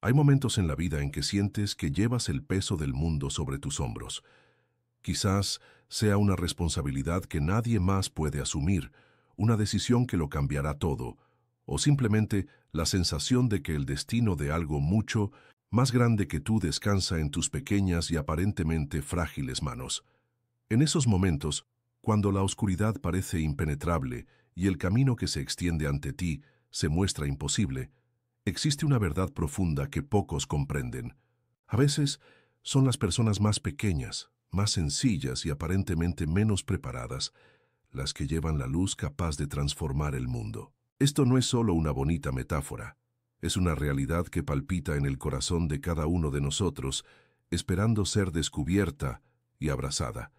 Hay momentos en la vida en que sientes que llevas el peso del mundo sobre tus hombros. Quizás sea una responsabilidad que nadie más puede asumir, una decisión que lo cambiará todo, o simplemente la sensación de que el destino de algo mucho más grande que tú descansa en tus pequeñas y aparentemente frágiles manos. En esos momentos, cuando la oscuridad parece impenetrable y el camino que se extiende ante ti se muestra imposible, existe una verdad profunda que pocos comprenden. A veces son las personas más pequeñas, más sencillas y aparentemente menos preparadas las que llevan la luz capaz de transformar el mundo. Esto no es solo una bonita metáfora, es una realidad que palpita en el corazón de cada uno de nosotros, esperando ser descubierta y abrazada.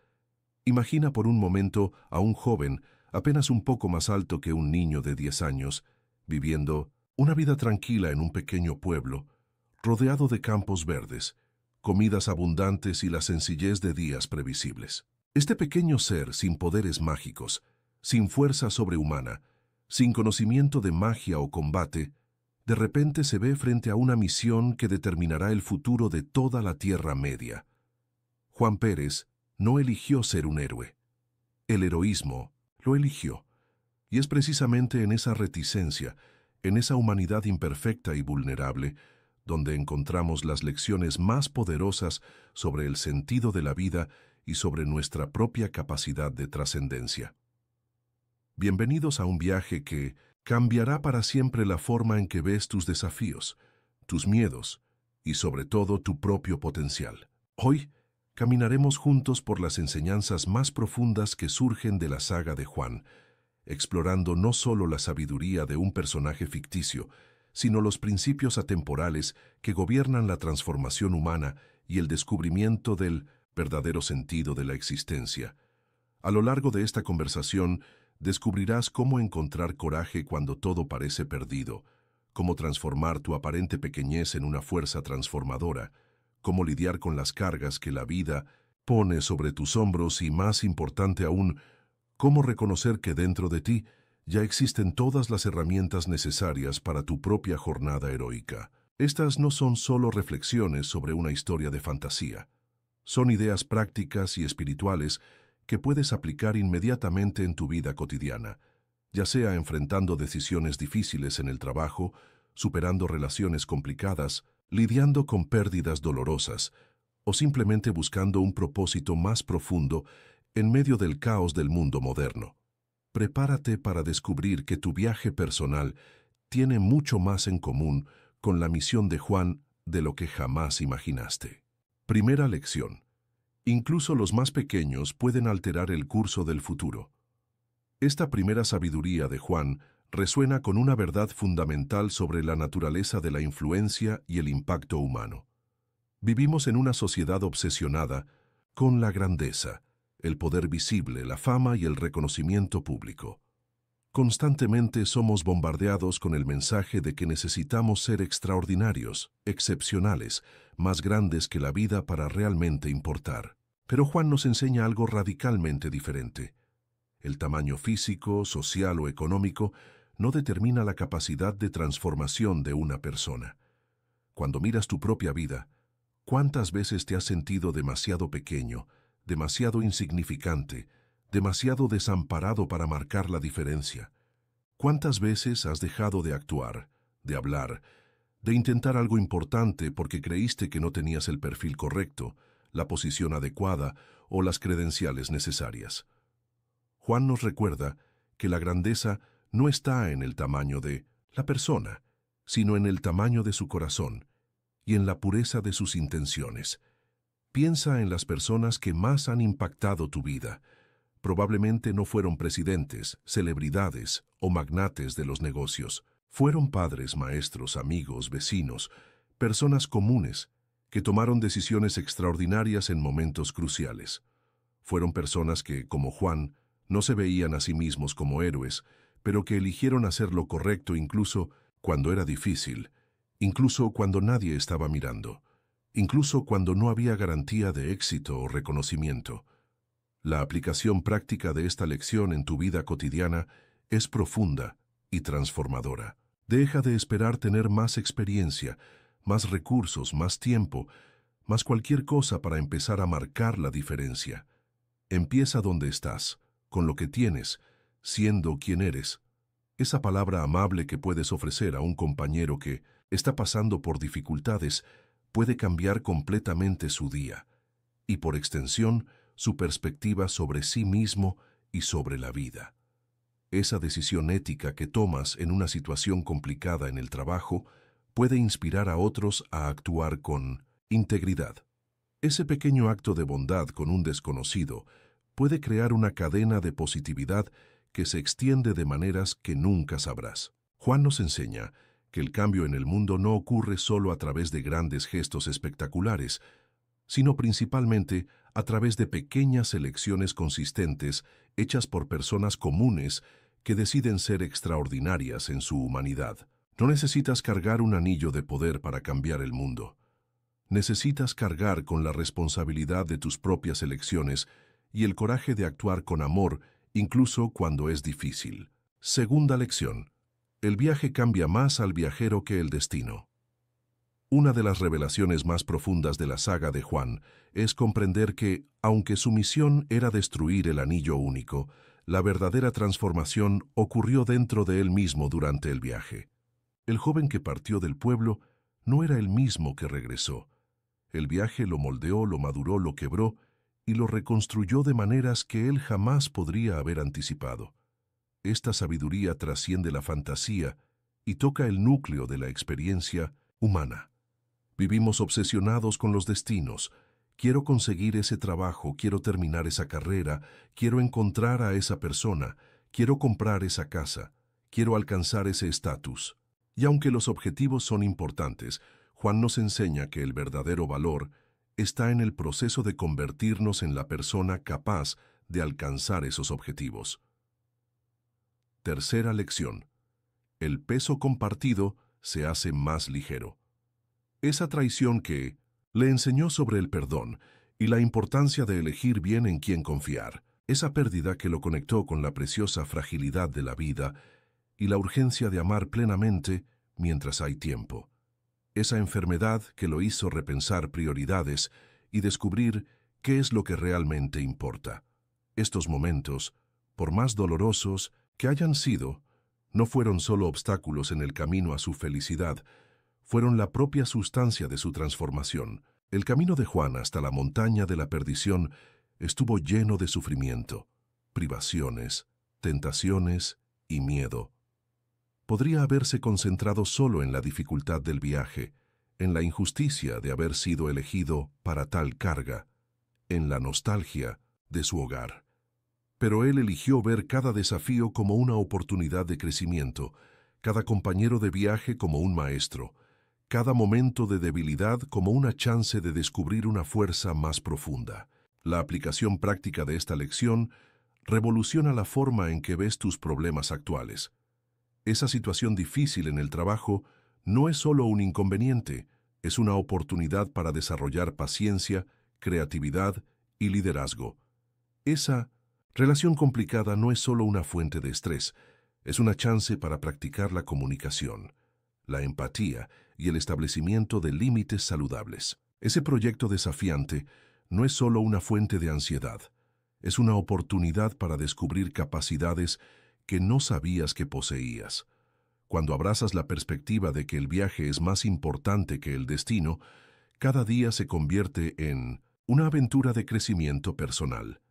Imagina por un momento a un joven, apenas un poco más alto que un niño de 10 años, viviendo una vida tranquila en un pequeño pueblo, rodeado de campos verdes, comidas abundantes y la sencillez de días previsibles. Este pequeño ser sin poderes mágicos, sin fuerza sobrehumana, sin conocimiento de magia o combate, de repente se ve frente a una misión que determinará el futuro de toda la Tierra Media. Juan Pérez no eligió ser un héroe. El heroísmo lo eligió. Y es precisamente en esa reticencia, en esa humanidad imperfecta y vulnerable, donde encontramos las lecciones más poderosas sobre el sentido de la vida y sobre nuestra propia capacidad de trascendencia. Bienvenidos a un viaje que cambiará para siempre la forma en que ves tus desafíos, tus miedos y sobre todo tu propio potencial. Hoy caminaremos juntos por las enseñanzas más profundas que surgen de la saga de Juan, explorando no solo la sabiduría de un personaje ficticio, sino los principios atemporales que gobiernan la transformación humana y el descubrimiento del verdadero sentido de la existencia. A lo largo de esta conversación, descubrirás cómo encontrar coraje cuando todo parece perdido, cómo transformar tu aparente pequeñez en una fuerza transformadora, cómo lidiar con las cargas que la vida pone sobre tus hombros y, más importante aún, cómo reconocer que dentro de ti ya existen todas las herramientas necesarias para tu propia jornada heroica. Estas no son solo reflexiones sobre una historia de fantasía. Son ideas prácticas y espirituales que puedes aplicar inmediatamente en tu vida cotidiana, ya sea enfrentando decisiones difíciles en el trabajo, superando relaciones complicadas, lidiando con pérdidas dolorosas, o simplemente buscando un propósito más profundo en medio del caos del mundo moderno. Prepárate para descubrir que tu viaje personal tiene mucho más en común con la misión de Juan de lo que jamás imaginaste. Primera lección. Incluso los más pequeños pueden alterar el curso del futuro. Esta primera sabiduría de Juan resuena con una verdad fundamental sobre la naturaleza de la influencia y el impacto humano. Vivimos en una sociedad obsesionada con la grandeza, el poder visible, la fama y el reconocimiento público. Constantemente somos bombardeados con el mensaje de que necesitamos ser extraordinarios, excepcionales, más grandes que la vida para realmente importar. Pero Juan nos enseña algo radicalmente diferente. El tamaño físico, social o económico no determina la capacidad de transformación de una persona. Cuando miras tu propia vida, ¿cuántas veces te has sentido demasiado pequeño, demasiado insignificante, demasiado desamparado para marcar la diferencia? ¿Cuántas veces has dejado de actuar, de hablar, de intentar algo importante porque creíste que no tenías el perfil correcto, la posición adecuada o las credenciales necesarias? Juan nos recuerda que la grandeza no está en el tamaño de la persona, sino en el tamaño de su corazón y en la pureza de sus intenciones. Piensa en las personas que más han impactado tu vida. Probablemente no fueron presidentes, celebridades o magnates de los negocios. Fueron padres, maestros, amigos, vecinos, personas comunes que tomaron decisiones extraordinarias en momentos cruciales. Fueron personas que, como Juan, no se veían a sí mismos como héroes, pero que eligieron hacer lo correcto incluso cuando era difícil, incluso cuando nadie estaba mirando, incluso cuando no había garantía de éxito o reconocimiento. La aplicación práctica de esta lección en tu vida cotidiana es profunda y transformadora. Deja de esperar tener más experiencia, más recursos, más tiempo, más cualquier cosa para empezar a marcar la diferencia. Empieza donde estás, con lo que tienes, siendo quien eres. Esa palabra amable que puedes ofrecer a un compañero que está pasando por dificultades puede cambiar completamente su día y, por extensión, su perspectiva sobre sí mismo y sobre la vida. Esa decisión ética que tomas en una situación complicada en el trabajo puede inspirar a otros a actuar con integridad. Ese pequeño acto de bondad con un desconocido puede crear una cadena de positividad que se extiende de maneras que nunca sabrás. Juan nos enseña que el cambio en el mundo no ocurre solo a través de grandes gestos espectaculares, sino principalmente a través de pequeñas elecciones consistentes hechas por personas comunes que deciden ser extraordinarias en su humanidad. No necesitas cargar un anillo de poder para cambiar el mundo. Necesitas cargar con la responsabilidad de tus propias elecciones y el coraje de actuar con amor, incluso cuando es difícil. Segunda lección. El viaje cambia más al viajero que el destino. Una de las revelaciones más profundas de la saga de Juan es comprender que, aunque su misión era destruir el anillo único, la verdadera transformación ocurrió dentro de él mismo durante el viaje. El joven que partió del pueblo no era el mismo que regresó. El viaje lo moldeó, lo maduró, lo quebró y lo reconstruyó de maneras que él jamás podría haber anticipado. Esta sabiduría trasciende la fantasía y toca el núcleo de la experiencia humana. Vivimos obsesionados con los destinos. Quiero conseguir ese trabajo, quiero terminar esa carrera, quiero encontrar a esa persona, quiero comprar esa casa, quiero alcanzar ese estatus. Y aunque los objetivos son importantes, Juan nos enseña que el verdadero valor está en el proceso de convertirnos en la persona capaz de alcanzar esos objetivos. Tercera lección. El peso compartido se hace más ligero. Esa traición que le enseñó sobre el perdón y la importancia de elegir bien en quién confiar, esa pérdida que lo conectó con la preciosa fragilidad de la vida y la urgencia de amar plenamente mientras hay tiempo. Esa enfermedad que lo hizo repensar prioridades y descubrir qué es lo que realmente importa. Estos momentos, por más dolorosos que hayan sido, no fueron solo obstáculos en el camino a su felicidad, fueron la propia sustancia de su transformación. El camino de Juan hasta la montaña de la perdición estuvo lleno de sufrimiento, privaciones, tentaciones y miedo. Podría haberse concentrado solo en la dificultad del viaje, en la injusticia de haber sido elegido para tal carga, en la nostalgia de su hogar. Pero él eligió ver cada desafío como una oportunidad de crecimiento, cada compañero de viaje como un maestro, cada momento de debilidad como una chance de descubrir una fuerza más profunda. La aplicación práctica de esta lección revoluciona la forma en que ves tus problemas actuales. Esa situación difícil en el trabajo no es solo un inconveniente, es una oportunidad para desarrollar paciencia, creatividad y liderazgo. Esa relación complicada no es solo una fuente de estrés, es una chance para practicar la comunicación, la empatía y el establecimiento de límites saludables. Ese proyecto desafiante no es solo una fuente de ansiedad, es una oportunidad para descubrir capacidades que no sabías que poseías. Cuando abrazas la perspectiva de que el viaje es más importante que el destino, cada día se convierte en una aventura de crecimiento personal.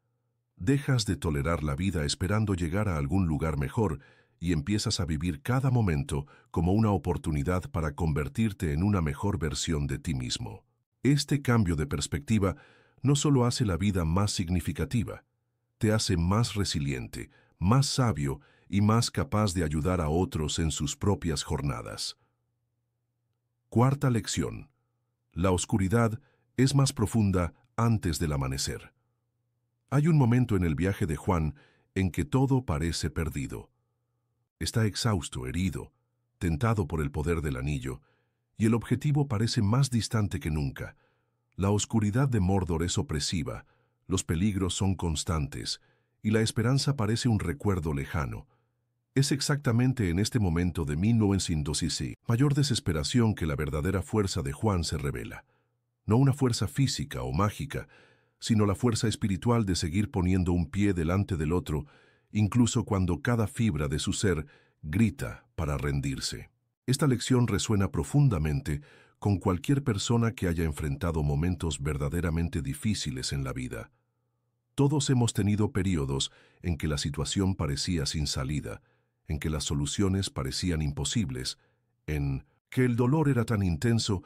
Dejas de tolerar la vida esperando llegar a algún lugar mejor y empiezas a vivir cada momento como una oportunidad para convertirte en una mejor versión de ti mismo. Este cambio de perspectiva no solo hace la vida más significativa, te hace más resiliente, más sabio y más capaz de ayudar a otros en sus propias jornadas. Cuarta lección. La oscuridad es más profunda antes del amanecer. Hay un momento en el viaje de Juan en que todo parece perdido. Está exhausto, herido, tentado por el poder del anillo, y el objetivo parece más distante que nunca. La oscuridad de Mordor es opresiva, los peligros son constantes, y la esperanza parece un recuerdo lejano. Es exactamente en este momento de 1916, mayor desesperación, que la verdadera fuerza de Juan se revela. No una fuerza física o mágica, sino la fuerza espiritual de seguir poniendo un pie delante del otro, incluso cuando cada fibra de su ser grita para rendirse. Esta lección resuena profundamente con cualquier persona que haya enfrentado momentos verdaderamente difíciles en la vida. Todos hemos tenido periodos en que la situación parecía sin salida, en que las soluciones parecían imposibles, en que el dolor era tan intenso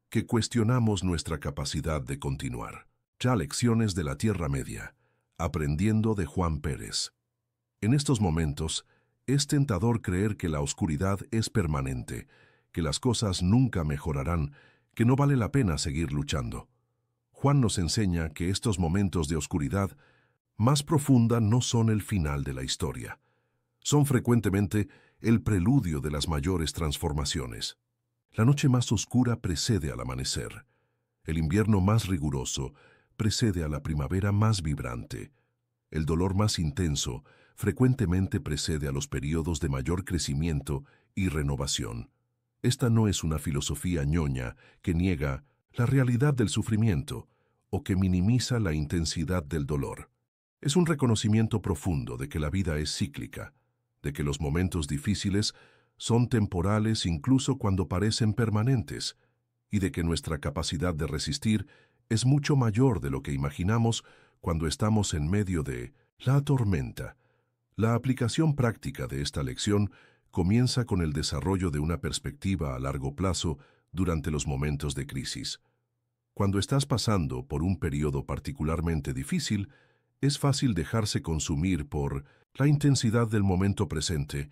que cuestionamos nuestra capacidad de continuar. Ya Lecciones de la Tierra Media, aprendiendo de Juan Pérez. En estos momentos, es tentador creer que la oscuridad es permanente, que las cosas nunca mejorarán, que no vale la pena seguir luchando. Juan nos enseña que estos momentos de oscuridad más profunda no son el final de la historia. Son frecuentemente el preludio de las mayores transformaciones. La noche más oscura precede al amanecer. El invierno más riguroso precede a la primavera más vibrante. El dolor más intenso frecuentemente precede a los periodos de mayor crecimiento y renovación. Esta no es una filosofía ñoña que niega la realidad del sufrimiento o que minimiza la intensidad del dolor. Es un reconocimiento profundo de que la vida es cíclica, de que los momentos difíciles son temporales incluso cuando parecen permanentes, y de que nuestra capacidad de resistir es mucho mayor de lo que imaginamos cuando estamos en medio de la tormenta. La aplicación práctica de esta lección comienza con el desarrollo de una perspectiva a largo plazo durante los momentos de crisis. Cuando estás pasando por un periodo particularmente difícil, es fácil dejarse consumir por la intensidad del momento presente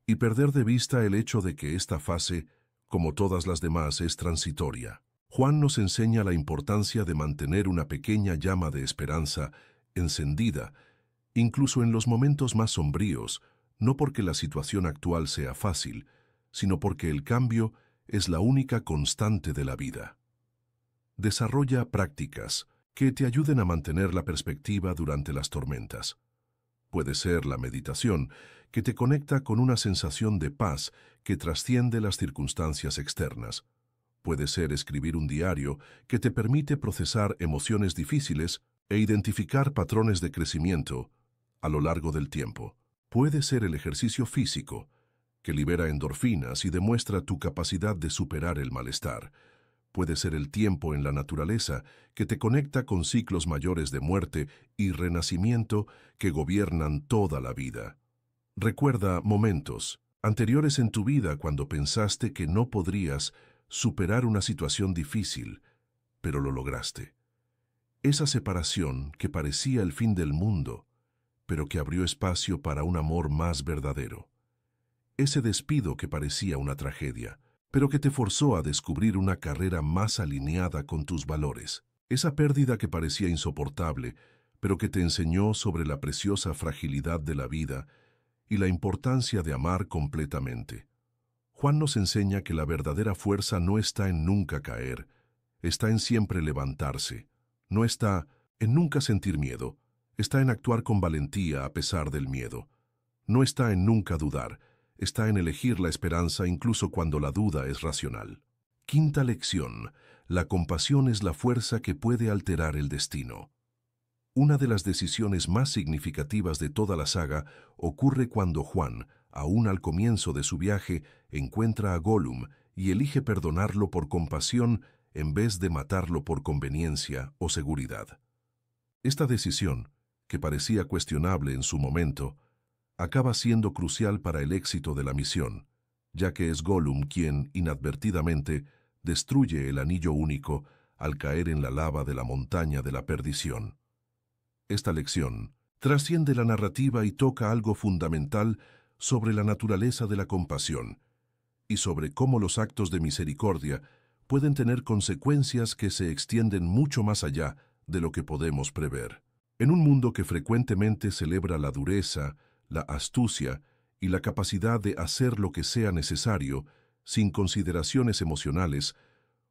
y perder de vista el hecho de que esta fase, como todas las demás, es transitoria. Juan nos enseña la importancia de mantener una pequeña llama de esperanza encendida, incluso en los momentos más sombríos, no porque la situación actual sea fácil, sino porque el cambio es la única constante de la vida. Desarrolla prácticas que te ayuden a mantener la perspectiva durante las tormentas. Puede ser la meditación, que te conecta con una sensación de paz que trasciende las circunstancias externas. Puede ser escribir un diario que te permite procesar emociones difíciles e identificar patrones de crecimiento a lo largo del tiempo. Puede ser el ejercicio físico, que libera endorfinas y demuestra tu capacidad de superar el malestar. Puede ser el tiempo en la naturaleza, que te conecta con ciclos mayores de muerte y renacimiento que gobiernan toda la vida. Recuerda momentos anteriores en tu vida cuando pensaste que no podrías superar una situación difícil, pero lo lograste. Esa separación que parecía el fin del mundo, pero que abrió espacio para un amor más verdadero. Ese despido que parecía una tragedia, pero que te forzó a descubrir una carrera más alineada con tus valores. Esa pérdida que parecía insoportable, pero que te enseñó sobre la preciosa fragilidad de la vida y la importancia de amar completamente. Juan nos enseña que la verdadera fuerza no está en nunca caer, está en siempre levantarse, no está en nunca sentir miedo, está en actuar con valentía a pesar del miedo, no está en nunca dudar, está en elegir la esperanza incluso cuando la duda es racional. Quinta lección: la compasión es la fuerza que puede alterar el destino. Una de las decisiones más significativas de toda la saga ocurre cuando Juan, aún al comienzo de su viaje, encuentra a Gollum y elige perdonarlo por compasión en vez de matarlo por conveniencia o seguridad. Esta decisión, que parecía cuestionable en su momento, acaba siendo crucial para el éxito de la misión, ya que es Gollum quien, inadvertidamente, destruye el anillo único al caer en la lava de la montaña de la perdición. Esta lección trasciende la narrativa y toca algo fundamental sobre la naturaleza de la compasión y sobre cómo los actos de misericordia pueden tener consecuencias que se extienden mucho más allá de lo que podemos prever. En un mundo que frecuentemente celebra la dureza, la astucia y la capacidad de hacer lo que sea necesario, sin consideraciones emocionales,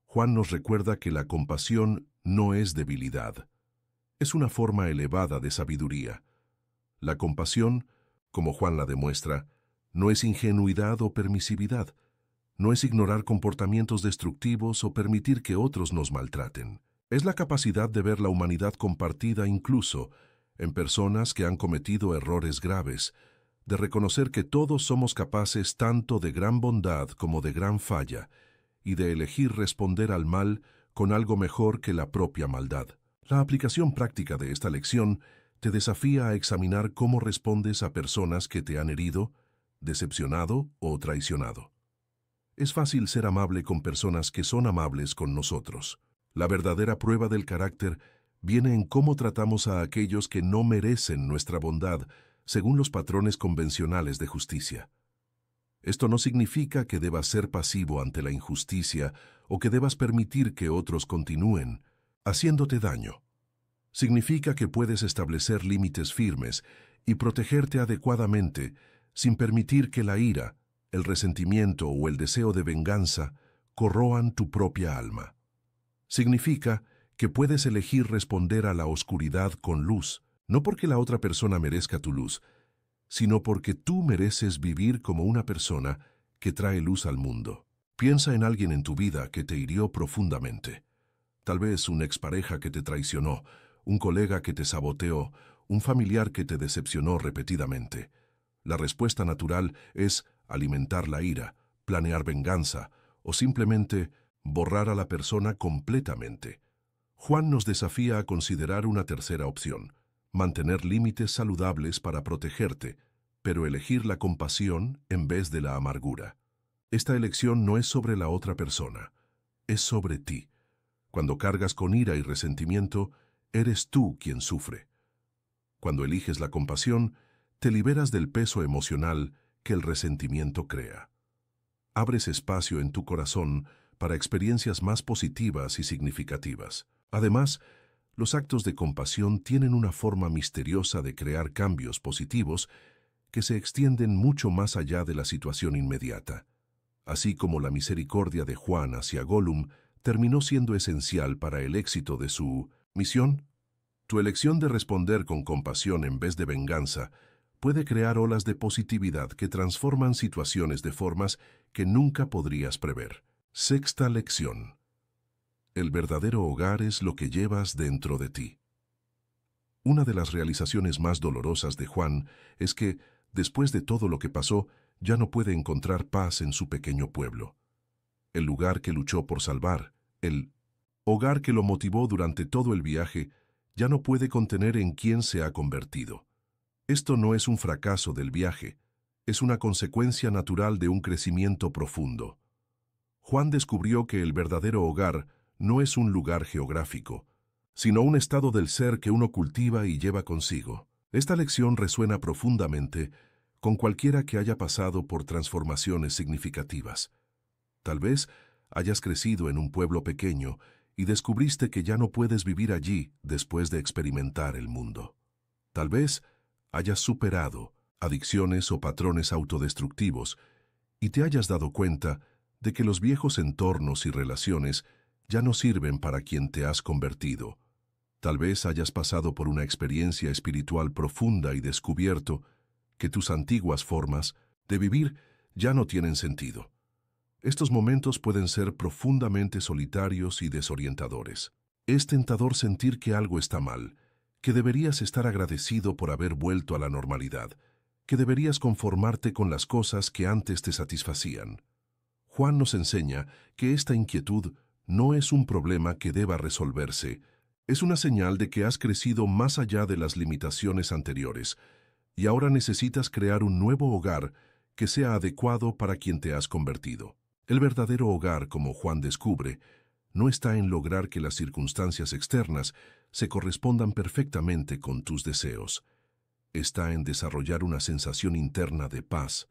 Juan nos recuerda que la compasión no es debilidad. Es una forma elevada de sabiduría. La compasión, como Juan la demuestra, No es ingenuidad o permisividad. No es ignorar comportamientos destructivos o permitir que otros nos maltraten. Es la capacidad de ver la humanidad compartida incluso en personas que han cometido errores graves, de reconocer que todos somos capaces tanto de gran bondad como de gran falla, y de elegir responder al mal con algo mejor que la propia maldad. La aplicación práctica de esta lección te desafía a examinar cómo respondes a personas que te han herido, decepcionado o traicionado. Es fácil ser amable con personas que son amables con nosotros. La verdadera prueba del carácter viene en cómo tratamos a aquellos que no merecen nuestra bondad, según los patrones convencionales de justicia. Esto no significa que debas ser pasivo ante la injusticia o que debas permitir que otros continúen haciéndote daño. Significa que puedes establecer límites firmes y protegerte adecuadamente sin permitir que la ira, el resentimiento o el deseo de venganza corroan tu propia alma. Significa que puedes elegir responder a la oscuridad con luz, no porque la otra persona merezca tu luz, sino porque tú mereces vivir como una persona que trae luz al mundo. Piensa en alguien en tu vida que te hirió profundamente. Tal vez una expareja que te traicionó, un colega que te saboteó, un familiar que te decepcionó repetidamente. La respuesta natural es alimentar la ira, planear venganza o simplemente borrar a la persona completamente. Juan nos desafía a considerar una tercera opción: mantener límites saludables para protegerte, pero elegir la compasión en vez de la amargura. Esta elección no es sobre la otra persona, es sobre ti. Cuando cargas con ira y resentimiento, eres tú quien sufre. Cuando eliges la compasión, te liberas del peso emocional que el resentimiento crea. Abres espacio en tu corazón para experiencias más positivas y significativas. Además, los actos de compasión tienen una forma misteriosa de crear cambios positivos que se extienden mucho más allá de la situación inmediata. Así como la misericordia de Juan hacia Gollum terminó siendo esencial para el éxito de su misión, tu elección de responder con compasión en vez de venganza puede crear olas de positividad que transforman situaciones de formas que nunca podrías prever. Sexta lección. El verdadero hogar es lo que llevas dentro de ti. Una de las realizaciones más dolorosas de Juan es que, después de todo lo que pasó, ya no puede encontrar paz en su pequeño pueblo. El lugar que luchó por salvar, el hogar que lo motivó durante todo el viaje, ya no puede contener en quién se ha convertido. Esto no es un fracaso del viaje, es una consecuencia natural de un crecimiento profundo. Juan descubrió que el verdadero hogar no es un lugar geográfico, sino un estado del ser que uno cultiva y lleva consigo. Esta lección resuena profundamente con cualquiera que haya pasado por transformaciones significativas. Tal vez hayas crecido en un pueblo pequeño y descubriste que ya no puedes vivir allí después de experimentar el mundo. Tal vez hayas superado adicciones o patrones autodestructivos y te hayas dado cuenta de que los viejos entornos y relaciones ya no sirven para quien te has convertido. Tal vez hayas pasado por una experiencia espiritual profunda y descubierto que tus antiguas formas de vivir ya no tienen sentido. Estos momentos pueden ser profundamente solitarios y desorientadores. Es tentador sentir que algo está mal, que deberías estar agradecido por haber vuelto a la normalidad, que deberías conformarte con las cosas que antes te satisfacían. Juan nos enseña que esta inquietud no es un problema que deba resolverse, es una señal de que has crecido más allá de las limitaciones anteriores y ahora necesitas crear un nuevo hogar que sea adecuado para quien te has convertido. El verdadero hogar, como Juan descubre, no está en lograr que las circunstancias externas se correspondan perfectamente con tus deseos. Está en desarrollar una sensación interna de paz,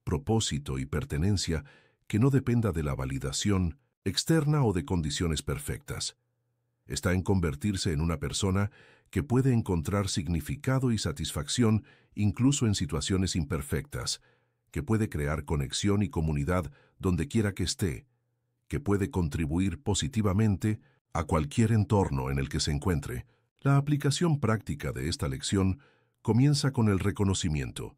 propósito y pertenencia que no dependa de la validación externa o de condiciones perfectas. Está en convertirse en una persona que puede encontrar significado y satisfacción incluso en situaciones imperfectas, que puede crear conexión y comunidad donde quiera que esté, que puede contribuir positivamente a cualquier entorno en el que se encuentre. La aplicación práctica de esta lección comienza con el reconocimiento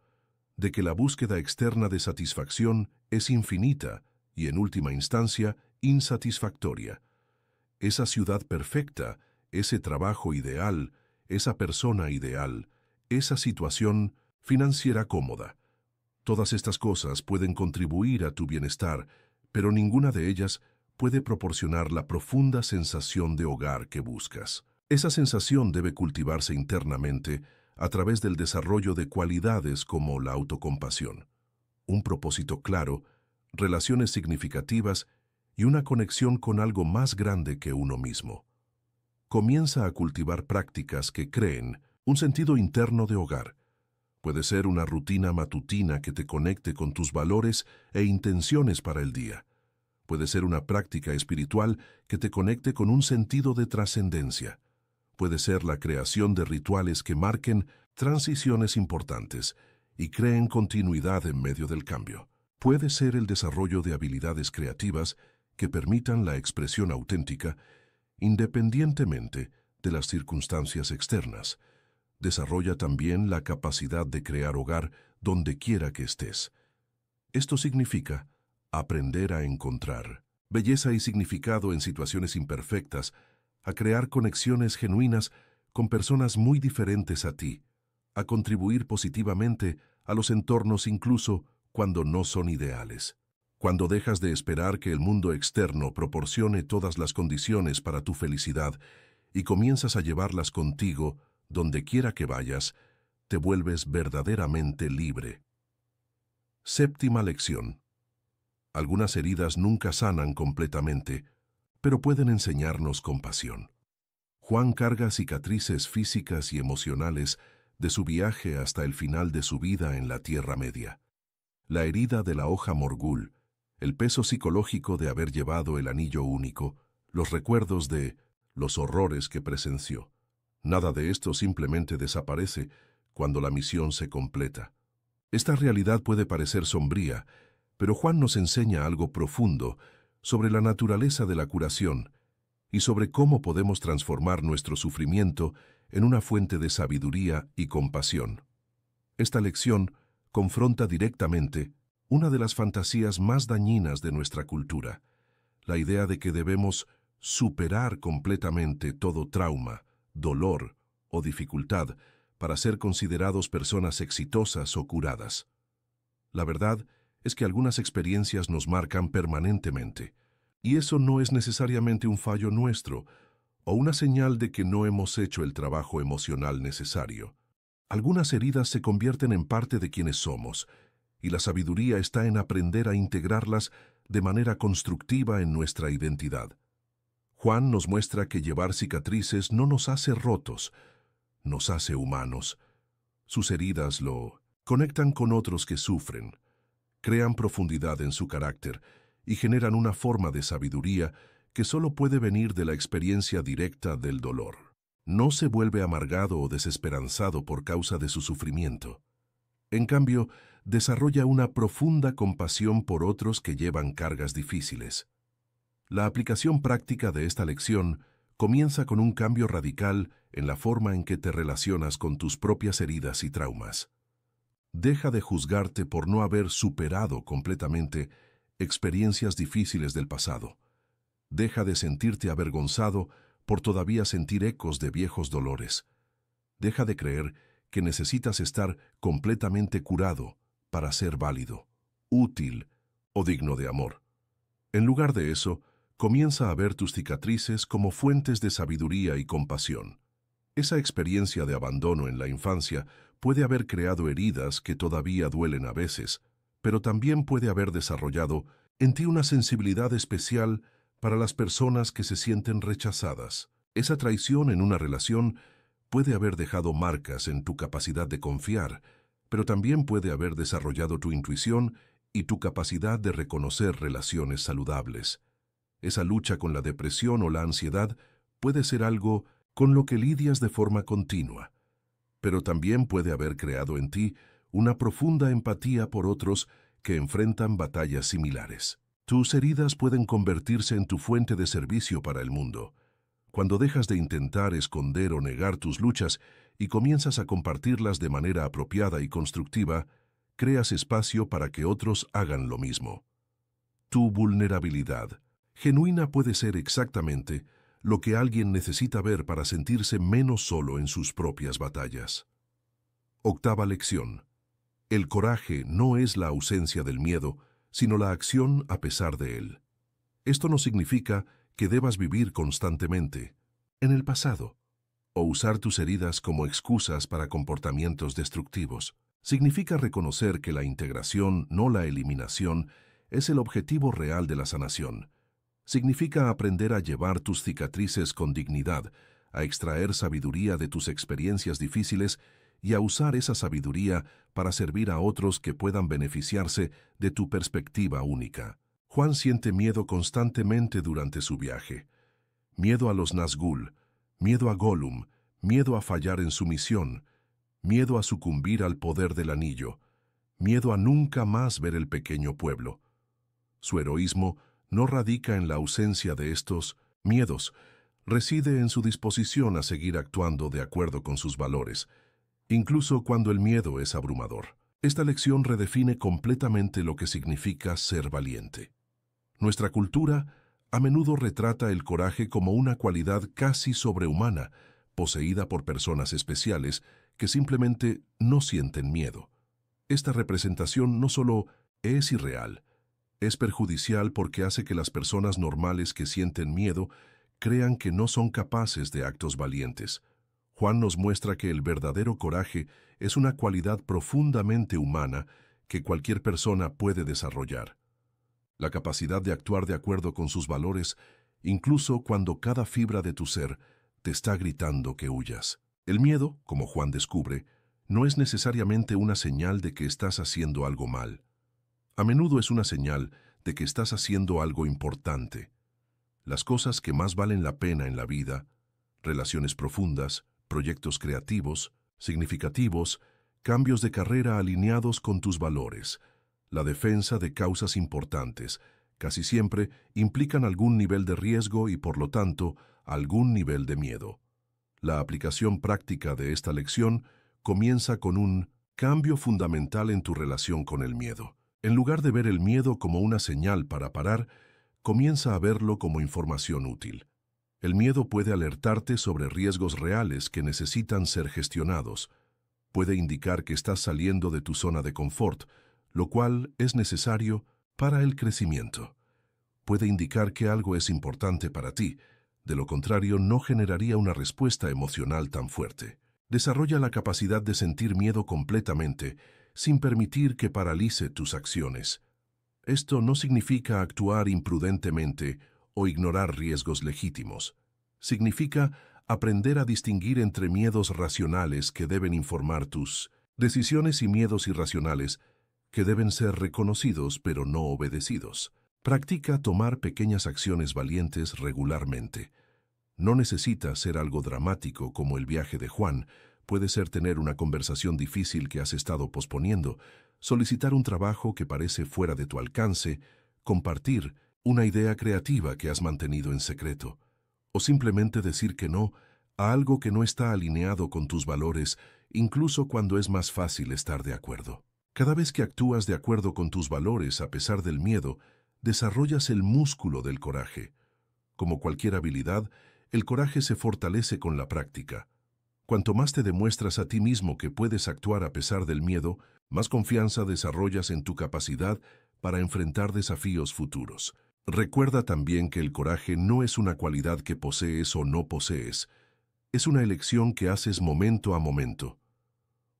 de que la búsqueda externa de satisfacción es infinita y, en última instancia, insatisfactoria. Esa ciudad perfecta, ese trabajo ideal, esa persona ideal, esa situación financiera cómoda. Todas estas cosas pueden contribuir a tu bienestar, pero ninguna de ellas puede proporcionar la profunda sensación de hogar que buscas. Esa sensación debe cultivarse internamente a través del desarrollo de cualidades como la autocompasión, un propósito claro, relaciones significativas y una conexión con algo más grande que uno mismo. Comienza a cultivar prácticas que creen un sentido interno de hogar. Puede ser una rutina matutina que te conecte con tus valores e intenciones para el día. Puede ser una práctica espiritual que te conecte con un sentido de trascendencia. Puede ser la creación de rituales que marquen transiciones importantes y creen continuidad en medio del cambio. Puede ser el desarrollo de habilidades creativas que permitan la expresión auténtica independientemente de las circunstancias externas. Desarrolla también la capacidad de crear hogar donde quiera que estés. Esto significa aprender a encontrar belleza y significado en situaciones imperfectas, a crear conexiones genuinas con personas muy diferentes a ti, a contribuir positivamente a los entornos incluso cuando no son ideales. Cuando dejas de esperar que el mundo externo proporcione todas las condiciones para tu felicidad y comienzas a llevarlas contigo donde quiera que vayas, te vuelves verdaderamente libre. Séptima lección. Algunas heridas nunca sanan completamente, pero pueden enseñarnos compasión. Juan carga cicatrices físicas y emocionales de su viaje hasta el final de su vida en la Tierra Media. La herida de la hoja morgul, el peso psicológico de haber llevado el anillo único, los recuerdos de los horrores que presenció. Nada de esto simplemente desaparece cuando la misión se completa. Esta realidad puede parecer sombría, pero Juan nos enseña algo profundo sobre la naturaleza de la curación y sobre cómo podemos transformar nuestro sufrimiento en una fuente de sabiduría y compasión. Esta lección confronta directamente una de las fantasías más dañinas de nuestra cultura, la idea de que debemos superar completamente todo trauma, dolor o dificultad para ser considerados personas exitosas o curadas. La verdad es que algunas experiencias nos marcan permanentemente, y eso no es necesariamente un fallo nuestro o una señal de que no hemos hecho el trabajo emocional necesario. Algunas heridas se convierten en parte de quienes somos, y la sabiduría está en aprender a integrarlas de manera constructiva en nuestra identidad. Juan nos muestra que llevar cicatrices no nos hace rotos, nos hace humanos. Sus heridas lo conectan con otros que sufren, crean profundidad en su carácter y generan una forma de sabiduría que solo puede venir de la experiencia directa del dolor. No se vuelve amargado o desesperanzado por causa de su sufrimiento. En cambio, desarrolla una profunda compasión por otros que llevan cargas difíciles. La aplicación práctica de esta lección comienza con un cambio radical en la forma en que te relacionas con tus propias heridas y traumas. Deja de juzgarte por no haber superado completamente experiencias difíciles del pasado. Deja de sentirte avergonzado por todavía sentir ecos de viejos dolores. Deja de creer que necesitas estar completamente curado para ser válido, útil o digno de amor. En lugar de eso, comienza a ver tus cicatrices como fuentes de sabiduría y compasión. Esa experiencia de abandono en la infancia puede haber creado heridas que todavía duelen a veces, pero también puede haber desarrollado en ti una sensibilidad especial para las personas que se sienten rechazadas. Esa traición en una relación puede haber dejado marcas en tu capacidad de confiar, pero también puede haber desarrollado tu intuición y tu capacidad de reconocer relaciones saludables. Esa lucha con la depresión o la ansiedad puede ser algo con lo que lidias de forma continua, pero también puede haber creado en ti una profunda empatía por otros que enfrentan batallas similares. Tus heridas pueden convertirse en tu fuente de servicio para el mundo. Cuando dejas de intentar esconder o negar tus luchas y comienzas a compartirlas de manera apropiada y constructiva, creas espacio para que otros hagan lo mismo. Tu vulnerabilidad genuina puede ser exactamente lo que alguien necesita ver para sentirse menos solo en sus propias batallas. Octava lección. El coraje no es la ausencia del miedo, sino la acción a pesar de él. Esto no significa que debas vivir constantemente en el pasado o usar tus heridas como excusas para comportamientos destructivos. Significa reconocer que la integración, no la eliminación, es el objetivo real de la sanación. Significa aprender a llevar tus cicatrices con dignidad, a extraer sabiduría de tus experiencias difíciles y a usar esa sabiduría para servir a otros que puedan beneficiarse de tu perspectiva única. Juan siente miedo constantemente durante su viaje. Miedo a los Nazgûl, miedo a Gollum, miedo a fallar en su misión, miedo a sucumbir al poder del anillo, miedo a nunca más ver el pequeño pueblo. Su heroísmo no radica en la ausencia de estos miedos, reside en su disposición a seguir actuando de acuerdo con sus valores, incluso cuando el miedo es abrumador. Esta lección redefine completamente lo que significa ser valiente. Nuestra cultura a menudo retrata el coraje como una cualidad casi sobrehumana, poseída por personas especiales que simplemente no sienten miedo. Esta representación no solo es irreal, es perjudicial porque hace que las personas normales que sienten miedo crean que no son capaces de actos valientes. Juan nos muestra que el verdadero coraje es una cualidad profundamente humana que cualquier persona puede desarrollar. La capacidad de actuar de acuerdo con sus valores, incluso cuando cada fibra de tu ser te está gritando que huyas. El miedo, como Juan descubre, no es necesariamente una señal de que estás haciendo algo mal. A menudo es una señal de que estás haciendo algo importante. Las cosas que más valen la pena en la vida, relaciones profundas, proyectos creativos, significativos, cambios de carrera alineados con tus valores, la defensa de causas importantes, casi siempre implican algún nivel de riesgo y, por lo tanto, algún nivel de miedo. La aplicación práctica de esta lección comienza con un cambio fundamental en tu relación con el miedo. En lugar de ver el miedo como una señal para parar, comienza a verlo como información útil. El miedo puede alertarte sobre riesgos reales que necesitan ser gestionados. Puede indicar que estás saliendo de tu zona de confort, lo cual es necesario para el crecimiento. Puede indicar que algo es importante para ti, de lo contrario no generaría una respuesta emocional tan fuerte. Desarrolla la capacidad de sentir miedo completamente, sin permitir que paralice tus acciones. Esto no significa actuar imprudentemente o ignorar riesgos legítimos. Significa aprender a distinguir entre miedos racionales que deben informar tus decisiones y miedos irracionales que deben ser reconocidos pero no obedecidos. Practica tomar pequeñas acciones valientes regularmente. No necesita ser algo dramático como el viaje de Juan. Puede ser tener una conversación difícil que has estado posponiendo, solicitar un trabajo que parece fuera de tu alcance, compartir una idea creativa que has mantenido en secreto, o simplemente decir que no a algo que no está alineado con tus valores, incluso cuando es más fácil estar de acuerdo. Cada vez que actúas de acuerdo con tus valores a pesar del miedo, desarrollas el músculo del coraje. Como cualquier habilidad, el coraje se fortalece con la práctica. Cuanto más te demuestras a ti mismo que puedes actuar a pesar del miedo, más confianza desarrollas en tu capacidad para enfrentar desafíos futuros. Recuerda también que el coraje no es una cualidad que posees o no posees. Es una elección que haces momento a momento.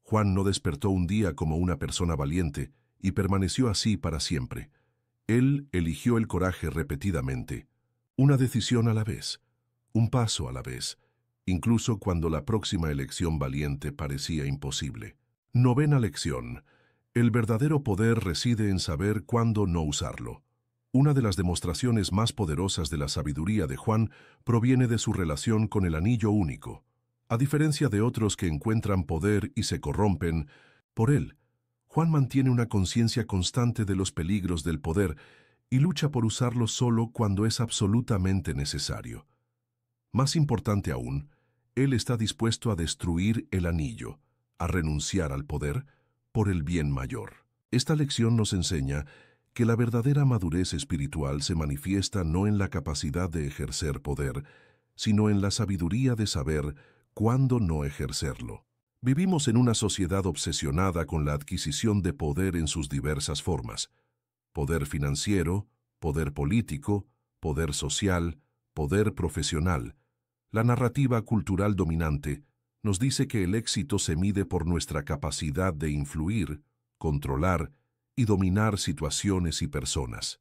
Juan no despertó un día como una persona valiente y permaneció así para siempre. Él eligió el coraje repetidamente, una decisión a la vez, un paso a la vez, incluso cuando la próxima elección valiente parecía imposible. Novena lección. El verdadero poder reside en saber cuándo no usarlo. Una de las demostraciones más poderosas de la sabiduría de Juan proviene de su relación con el anillo único. A diferencia de otros que encuentran poder y se corrompen, por él, Juan mantiene una conciencia constante de los peligros del poder y lucha por usarlo solo cuando es absolutamente necesario. Más importante aún, él está dispuesto a destruir el anillo, a renunciar al poder, por el bien mayor. Esta lección nos enseña que la verdadera madurez espiritual se manifiesta no en la capacidad de ejercer poder, sino en la sabiduría de saber cuándo no ejercerlo. Vivimos en una sociedad obsesionada con la adquisición de poder en sus diversas formas: poder financiero, poder político, poder social, poder profesional. La narrativa cultural dominante nos dice que el éxito se mide por nuestra capacidad de influir, controlar y dominar situaciones y personas.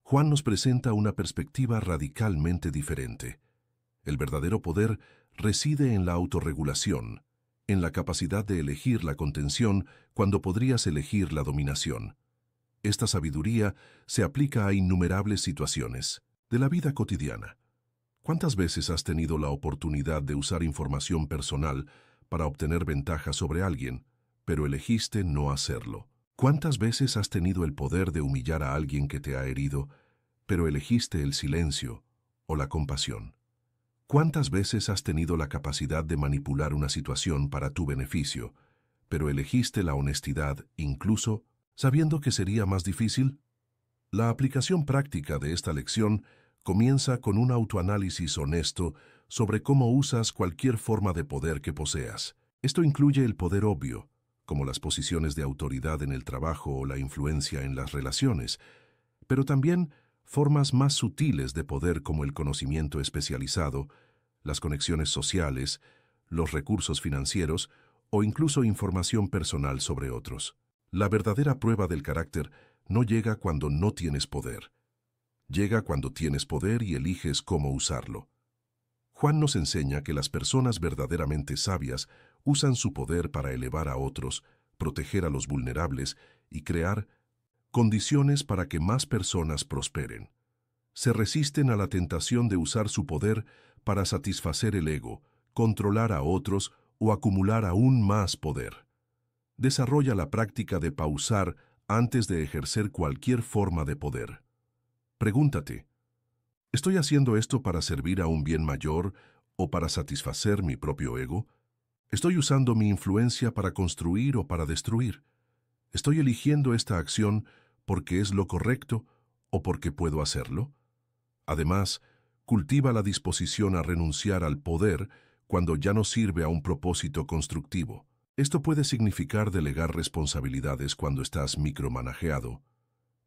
Juan nos presenta una perspectiva radicalmente diferente. El verdadero poder reside en la autorregulación, en la capacidad de elegir la contención cuando podrías elegir la dominación. Esta sabiduría se aplica a innumerables situaciones de la vida cotidiana. ¿Cuántas veces has tenido la oportunidad de usar información personal para obtener ventaja sobre alguien, pero elegiste no hacerlo? ¿Cuántas veces has tenido el poder de humillar a alguien que te ha herido, pero elegiste el silencio o la compasión? ¿Cuántas veces has tenido la capacidad de manipular una situación para tu beneficio, pero elegiste la honestidad incluso sabiendo que sería más difícil? La aplicación práctica de esta lección comienza con un autoanálisis honesto sobre cómo usas cualquier forma de poder que poseas. Esto incluye el poder obvio, como las posiciones de autoridad en el trabajo o la influencia en las relaciones, pero también formas más sutiles de poder como el conocimiento especializado, las conexiones sociales, los recursos financieros o incluso información personal sobre otros. La verdadera prueba del carácter no llega cuando no tienes poder. Llega cuando tienes poder y eliges cómo usarlo. Juan nos enseña que las personas verdaderamente sabias usan su poder para elevar a otros, proteger a los vulnerables y crear condiciones para que más personas prosperen. Se resisten a la tentación de usar su poder para satisfacer el ego, controlar a otros o acumular aún más poder. Desarrolla la práctica de pausar antes de ejercer cualquier forma de poder. Pregúntate: ¿estoy haciendo esto para servir a un bien mayor o para satisfacer mi propio ego? ¿Estoy usando mi influencia para construir o para destruir? ¿Estoy eligiendo esta acción porque es lo correcto o porque puedo hacerlo? Además, cultiva la disposición a renunciar al poder cuando ya no sirve a un propósito constructivo. Esto puede significar delegar responsabilidades cuando estás micromanajeado,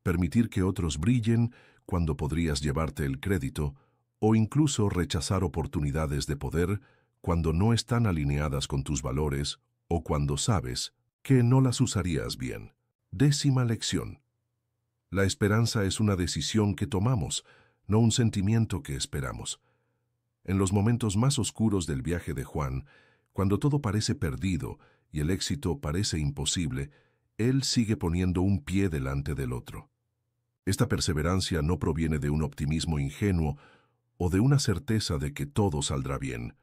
permitir que otros brillen cuando podrías llevarte el crédito, o incluso rechazar oportunidades de poder cuando no están alineadas con tus valores o cuando sabes que no las usarías bien. 10ª lección. La esperanza es una decisión que tomamos, no un sentimiento que esperamos. En los momentos más oscuros del viaje de Juan, cuando todo parece perdido y el éxito parece imposible, él sigue poniendo un pie delante del otro. Esta perseverancia no proviene de un optimismo ingenuo o de una certeza de que todo saldrá bien.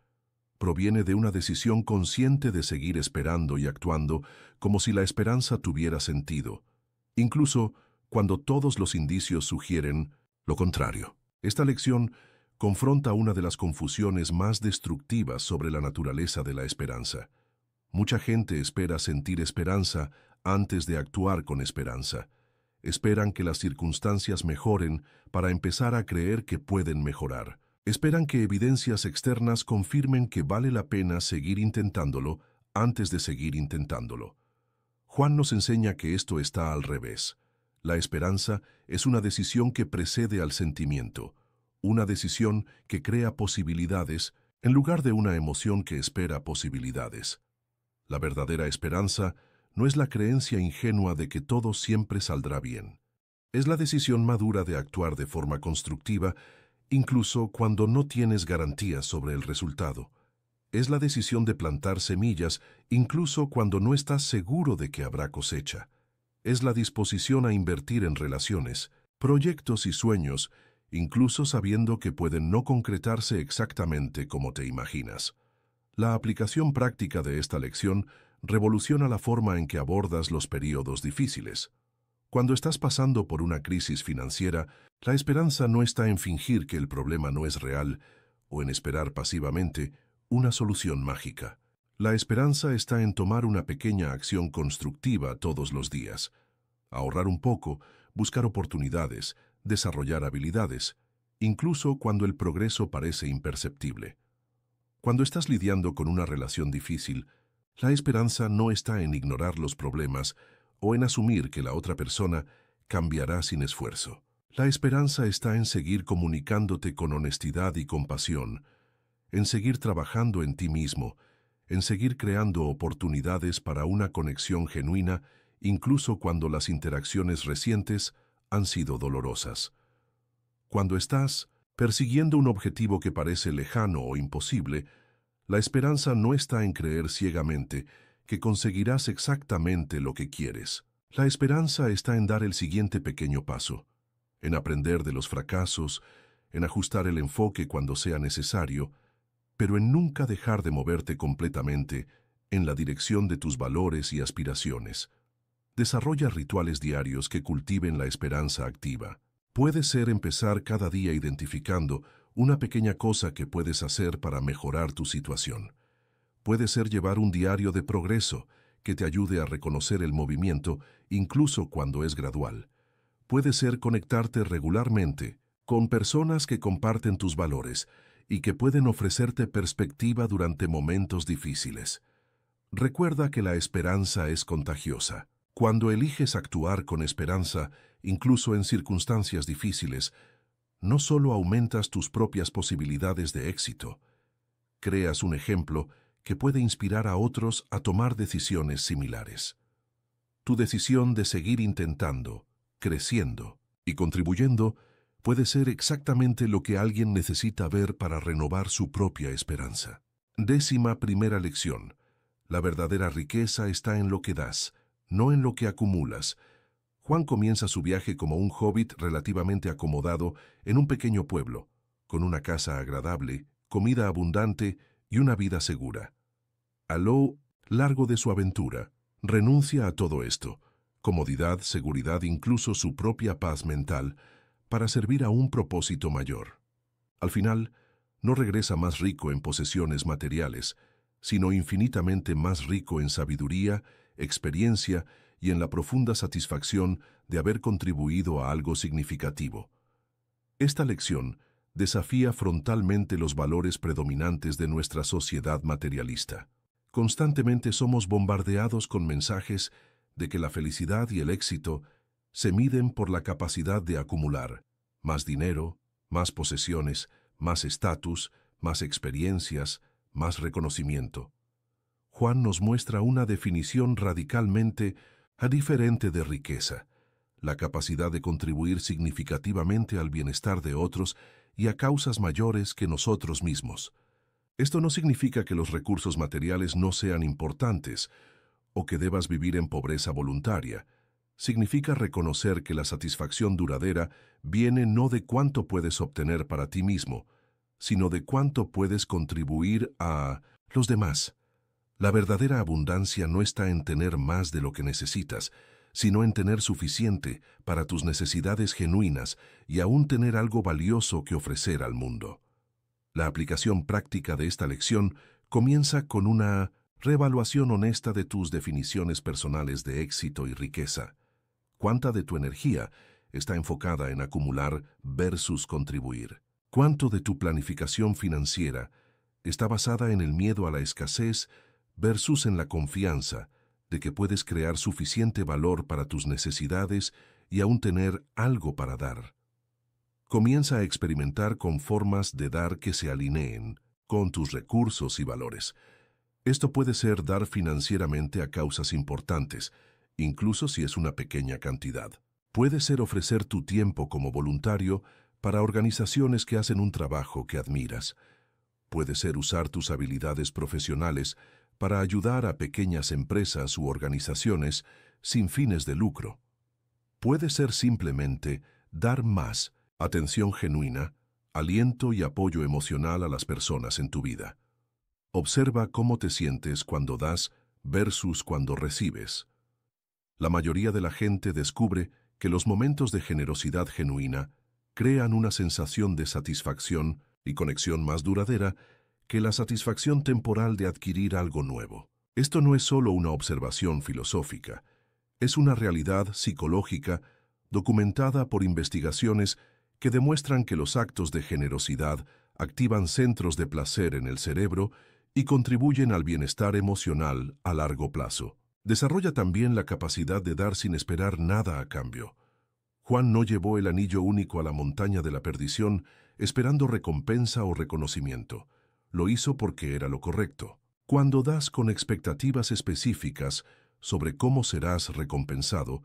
Proviene de una decisión consciente de seguir esperando y actuando como si la esperanza tuviera sentido, incluso cuando todos los indicios sugieren lo contrario. Esta lección confronta una de las confusiones más destructivas sobre la naturaleza de la esperanza. Mucha gente espera sentir esperanza antes de actuar con esperanza. Esperan que las circunstancias mejoren para empezar a creer que pueden mejorar. Esperan que evidencias externas confirmen que vale la pena seguir intentándolo antes de seguir intentándolo. Juan nos enseña que esto está al revés. La esperanza es una decisión que precede al sentimiento, una decisión que crea posibilidades en lugar de una emoción que espera posibilidades. La verdadera esperanza no es la creencia ingenua de que todo siempre saldrá bien. Es la decisión madura de actuar de forma constructiva, incluso cuando no tienes garantías sobre el resultado. Es la decisión de plantar semillas, incluso cuando no estás seguro de que habrá cosecha. Es la disposición a invertir en relaciones, proyectos y sueños, incluso sabiendo que pueden no concretarse exactamente como te imaginas. La aplicación práctica de esta lección revoluciona la forma en que abordas los períodos difíciles. Cuando estás pasando por una crisis financiera, la esperanza no está en fingir que el problema no es real o en esperar pasivamente una solución mágica. La esperanza está en tomar una pequeña acción constructiva todos los días. ahorrar un poco, buscar oportunidades, desarrollar habilidades, incluso cuando el progreso parece imperceptible. Cuando estás lidiando con una relación difícil, la esperanza no está en ignorar los problemas o en asumir que la otra persona cambiará sin esfuerzo. La esperanza está en seguir comunicándote con honestidad y compasión, en seguir trabajando en ti mismo, en seguir creando oportunidades para una conexión genuina, incluso cuando las interacciones recientes han sido dolorosas. Cuando estás persiguiendo un objetivo que parece lejano o imposible, la esperanza no está en creer ciegamente que conseguirás exactamente lo que quieres. La esperanza está en dar el siguiente pequeño paso, en aprender de los fracasos, en ajustar el enfoque cuando sea necesario, pero en nunca dejar de moverte completamente en la dirección de tus valores y aspiraciones. Desarrolla rituales diarios que cultiven la esperanza activa. Puede ser empezar cada día identificando una pequeña cosa que puedes hacer para mejorar tu situación. Puede ser llevar un diario de progreso que te ayude a reconocer el movimiento incluso cuando es gradual. Puede ser conectarte regularmente con personas que comparten tus valores y que pueden ofrecerte perspectiva durante momentos difíciles. Recuerda que la esperanza es contagiosa. Cuando eliges actuar con esperanza, incluso en circunstancias difíciles, no solo aumentas tus propias posibilidades de éxito, creas un ejemplo que puede inspirar a otros a tomar decisiones similares. Tu decisión de seguir intentando, creciendo y contribuyendo puede ser exactamente lo que alguien necesita ver para renovar su propia esperanza. 11ª lección. La verdadera riqueza está en lo que das, no en lo que acumulas. Juan comienza su viaje como un hobbit relativamente acomodado en un pequeño pueblo, con una casa agradable, comida abundante y una vida segura. A lo largo de su aventura, renuncia a todo esto, comodidad, seguridad, incluso su propia paz mental, para servir a un propósito mayor. Al final, no regresa más rico en posesiones materiales, sino infinitamente más rico en sabiduría, experiencia y en la profunda satisfacción de haber contribuido a algo significativo. Esta lección desafía frontalmente los valores predominantes de nuestra sociedad materialista. Constantemente somos bombardeados con mensajes de que la felicidad y el éxito se miden por la capacidad de acumular más dinero, más posesiones, más estatus, más experiencias, más reconocimiento. Juan nos muestra una definición radicalmente diferente de riqueza, la capacidad de contribuir significativamente al bienestar de otros y a causas mayores que nosotros mismos. Esto no significa que los recursos materiales no sean importantes o que debas vivir en pobreza voluntaria. Significa reconocer que la satisfacción duradera viene no de cuánto puedes obtener para ti mismo, sino de cuánto puedes contribuir a los demás. La verdadera abundancia no está en tener más de lo que necesitas, sino en tener suficiente para tus necesidades genuinas y aún tener algo valioso que ofrecer al mundo. La aplicación práctica de esta lección comienza con una reevaluación honesta de tus definiciones personales de éxito y riqueza. ¿Cuánta de tu energía está enfocada en acumular versus contribuir? ¿Cuánto de tu planificación financiera está basada en el miedo a la escasez versus en la confianza de que puedes crear suficiente valor para tus necesidades y aún tener algo para dar? Comienza a experimentar con formas de dar que se alineen con tus recursos y valores. Esto puede ser dar financieramente a causas importantes, incluso si es una pequeña cantidad. Puede ser ofrecer tu tiempo como voluntario para organizaciones que hacen un trabajo que admiras. Puede ser usar tus habilidades profesionales para ayudar a pequeñas empresas u organizaciones sin fines de lucro. Puede ser simplemente dar más atención genuina, aliento y apoyo emocional a las personas en tu vida. Observa cómo te sientes cuando das versus cuando recibes. La mayoría de la gente descubre que los momentos de generosidad genuina crean una sensación de satisfacción y conexión más duradera que la satisfacción temporal de adquirir algo nuevo. Esto no es solo una observación filosófica, Es una realidad psicológica documentada por investigaciones que demuestran que los actos de generosidad activan centros de placer en el cerebro y contribuyen al bienestar emocional a largo plazo. Desarrolla también la capacidad de dar sin esperar nada a cambio. Juan no llevó el anillo único a la montaña de la perdición esperando recompensa o reconocimiento. Lo hizo porque era lo correcto. Cuando das con expectativas específicas sobre cómo serás recompensado,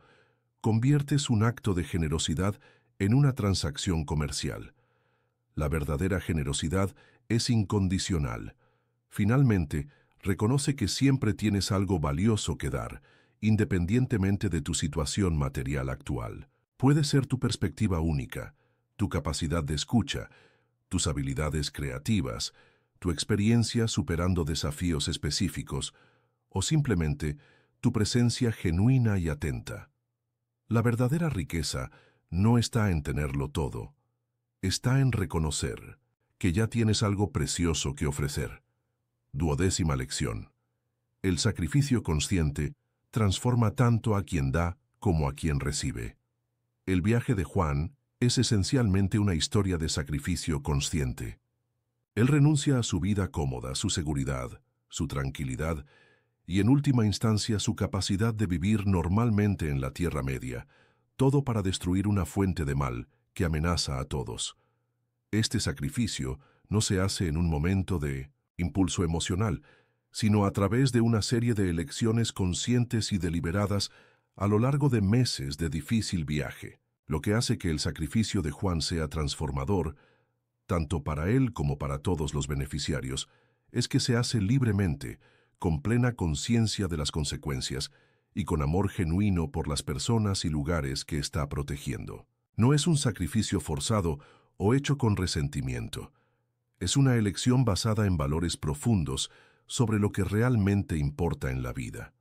conviertes un acto de generosidad en una transacción comercial. La verdadera generosidad es incondicional. Finalmente, reconoce que siempre tienes algo valioso que dar, independientemente de tu situación material actual. Puede ser tu perspectiva única, tu capacidad de escucha, tus habilidades creativas, tu experiencia superando desafíos específicos, o simplemente tu presencia genuina y atenta. La verdadera riqueza no está en tenerlo todo, está en reconocer que ya tienes algo precioso que ofrecer. 12ª lección. El sacrificio consciente transforma tanto a quien da como a quien recibe. El viaje de Juan es esencialmente una historia de sacrificio consciente. Él renuncia a su vida cómoda, su seguridad, su tranquilidad y en última instancia su capacidad de vivir normalmente en la Tierra Media, todo para destruir una fuente de mal que amenaza a todos. Este sacrificio no se hace en un momento de impulso emocional, sino a través de una serie de elecciones conscientes y deliberadas a lo largo de meses de difícil viaje. Lo que hace que el sacrificio de Juan sea transformador, tanto para él como para todos los beneficiarios, es que se hace libremente, con plena conciencia de las consecuencias y con amor genuino por las personas y lugares que está protegiendo. No es un sacrificio forzado o hecho con resentimiento. Es una elección basada en valores profundos sobre lo que realmente importa en la vida.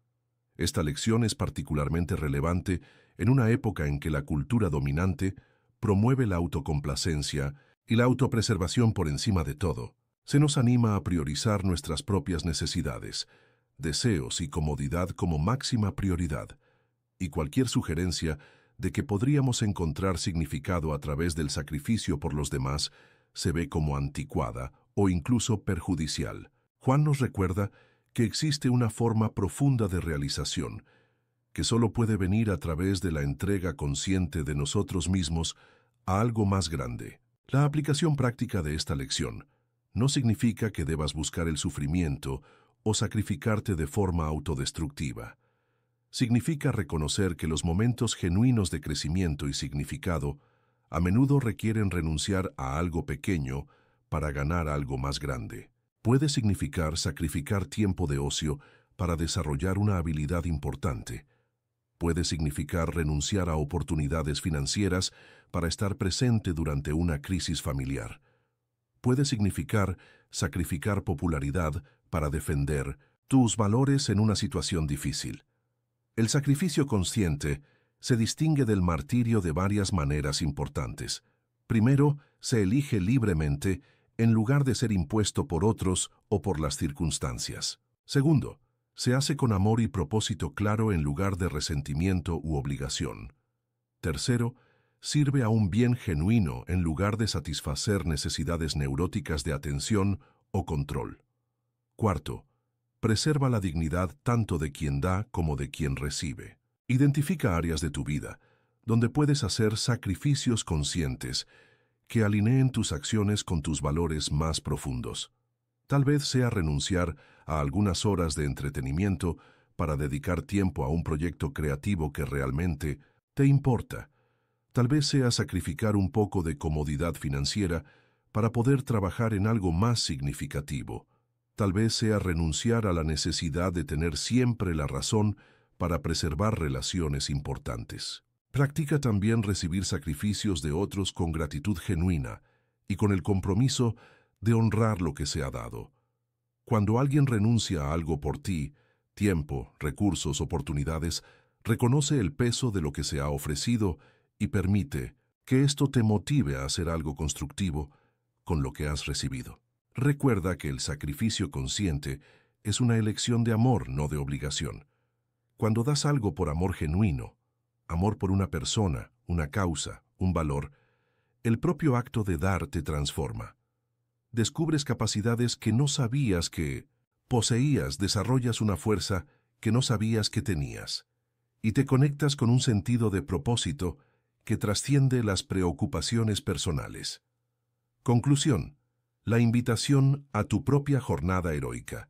Esta lección es particularmente relevante en una época en que la cultura dominante promueve la autocomplacencia y la autopreservación por encima de todo. Se nos anima a priorizar nuestras propias necesidades, deseos y comodidad como máxima prioridad, y cualquier sugerencia de que podríamos encontrar significado a través del sacrificio por los demás se ve como anticuada o incluso perjudicial. Juan nos recuerda que existe una forma profunda de realización, que solo puede venir a través de la entrega consciente de nosotros mismos a algo más grande. La aplicación práctica de esta lección no significa que debas buscar el sufrimiento o sacrificarte de forma autodestructiva. Significa reconocer que los momentos genuinos de crecimiento y significado a menudo requieren renunciar a algo pequeño para ganar algo más grande. Puede significar sacrificar tiempo de ocio para desarrollar una habilidad importante. Puede significar renunciar a oportunidades financieras para estar presente durante una crisis familiar. Puede significar sacrificar popularidad para defender tus valores en una situación difícil. El sacrificio consciente se distingue del martirio de varias maneras importantes. Primero, se elige libremente en lugar de ser impuesto por otros o por las circunstancias. Segundo, se hace con amor y propósito claro en lugar de resentimiento u obligación. Tercero, sirve a un bien genuino en lugar de satisfacer necesidades neuróticas de atención o control. Cuarto, preserva la dignidad tanto de quien da como de quien recibe. Identifica áreas de tu vida donde puedes hacer sacrificios conscientes que alineen tus acciones con tus valores más profundos. Tal vez sea renunciar a algunas horas de entretenimiento para dedicar tiempo a un proyecto creativo que realmente te importa. Tal vez sea sacrificar un poco de comodidad financiera para poder trabajar en algo más significativo. Tal vez sea renunciar a la necesidad de tener siempre la razón para preservar relaciones importantes. Practica también recibir sacrificios de otros con gratitud genuina y con el compromiso de honrar lo que se ha dado. Cuando alguien renuncia a algo por ti, tiempo, recursos, oportunidades, reconoce el peso de lo que se ha ofrecido y permite que esto te motive a hacer algo constructivo con lo que has recibido. Recuerda que el sacrificio consciente es una elección de amor, no de obligación. Cuando das algo por amor genuino, amor por una persona, una causa, un valor, el propio acto de dar te transforma. Descubres capacidades que no sabías que poseías, desarrollas una fuerza que no sabías que tenías, y te conectas con un sentido de propósito que trasciende las preocupaciones personales. Conclusión: la invitación a tu propia jornada heroica.